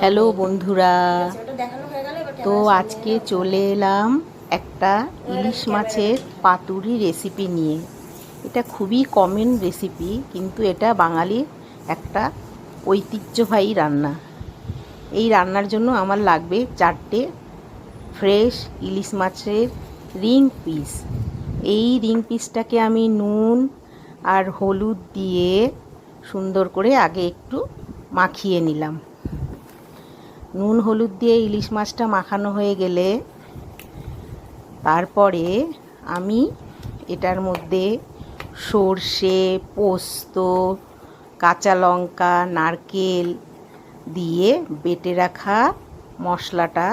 Hello বন্ধুরা, তো আজকে চলে এলাম একটা ইলিশ মাছের পাতুরি রেসিপি নিয়ে। এটা খুবই কমন রেসিপি, কিন্তু এটা বাঙালির একটা ঐতিহ্যবাহী রান্না। এই রান্নার জন্য আমার লাগবে 4টে ফ্রেশ ইলিশ মাছের রিং পিস। এই রিং পিসটাকে আমি নুন আর হলুদ দিয়ে সুন্দর করে আগে একটু মাখিয়ে নিলাম। নুন হলুদ দিয়ে ইলিশ মাছটা মাখানো হয়ে গেলে তারপরে আমি এটার মধ্যে সর্ষে, পোস্ত, কাঁচা লঙ্কা, নারকেল দিয়ে বেটে রাখা মশলাটা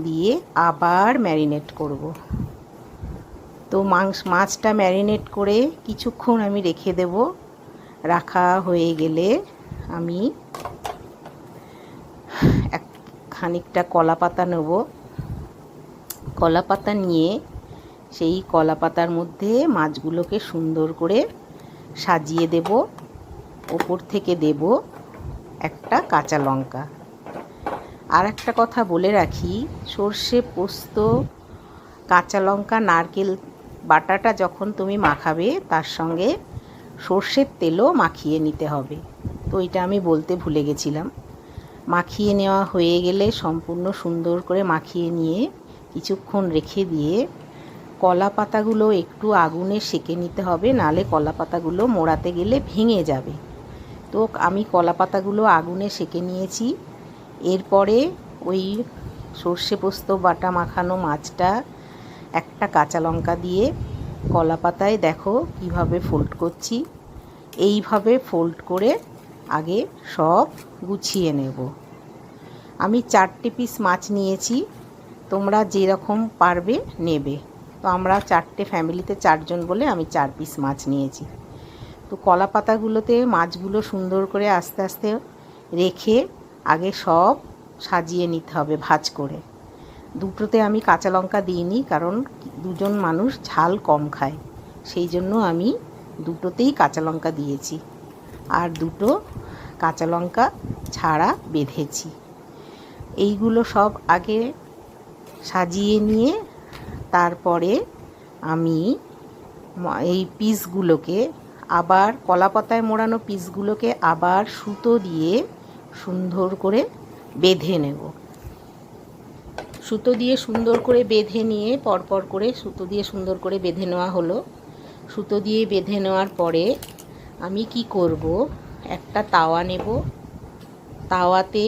দিয়ে আবার ম্যারিনেট করব। তো মাছটা ম্যারিনেট করে কিছুক্ষণ আমি রেখে দেব। রাখা হয়ে গেলে আমি খানিকটা কলা পাতা নেব। কলা পাতা নিয়ে সেই কলা পাতার মধ্যে মাছগুলোকে সুন্দর করে সাজিয়ে দেব। ওপর থেকে দেব একটা কাঁচা লঙ্কা। আর একটা কথা বলে রাখি, সর্ষে, পোস্ত, কাঁচা লঙ্কা, নারকেল বাটাটা যখন তুমি মাখাবে তার সঙ্গে সর্ষের তেলও মাখিয়ে নিতে হবে। তো এটা আমি বলতে ভুলে গেছিলাম। মাখিয়ে নেওয়া হয়ে গেলে সম্পূর্ণ সুন্দর করে মাখিয়ে নিয়ে কিছুক্ষণ রেখে দিয়ে কলা পাতাগুলো একটু আগুনে সেঁকে নিতে হবে, নালে কলা পাতাগুলো মোড়াতে গেলে ভেঙে যাবে। তো আমি কলা পাতাগুলো আগুনে সেঁকে নিয়েছি। এরপরে ওই সর্ষে পোস্ত বাটা মাখানো মাছটা একটা কাঁচা লঙ্কা দিয়ে কলা পাতায় দেখো কিভাবে ফোল্ড করছি। এইভাবে ফোল্ড করে আগে সব গুছিয়ে নেব। আমি 4টে পিস মাছ নিয়েছি, তোমরা যেরকম পারবে নেবে। তো আমরা 4টে ফ্যামিলিতে 4জন বলে আমি 4 পিস মাছ নিয়েছি। তো কলা পাতাগুলোতে মাছগুলো সুন্দর করে আস্তে আস্তে রেখে আগে সব সাজিয়ে নিতে হবে ভাঁজ করে। দুটোতে আমি কাঁচা লঙ্কা দিইনি, কারণ 2জন মানুষ ঝাল কম খায়, সেই জন্য আমি দুটোতেই কাঁচা লঙ্কা দিয়েছি। আর 2টো কাঁচা লঙ্কা ছাড়া বেঁধেছি। এইগুলো সব আগে সাজিয়ে নিয়ে তারপরে আমি এই পিসগুলোকে আবার কলা পাতায় মোড়ানো পিসগুলোকে আবার সুতো দিয়ে সুন্দর করে বেঁধে নেব। সুতো দিয়ে সুন্দর করে বেঁধে নিয়ে পরপর করে সুতো দিয়ে সুন্দর করে বেঁধে নেওয়া হলো। সুতো দিয়ে বেঁধে নেওয়ার পরে আমি কি করব, একটা তাওয়া নেব। তাওয়াতে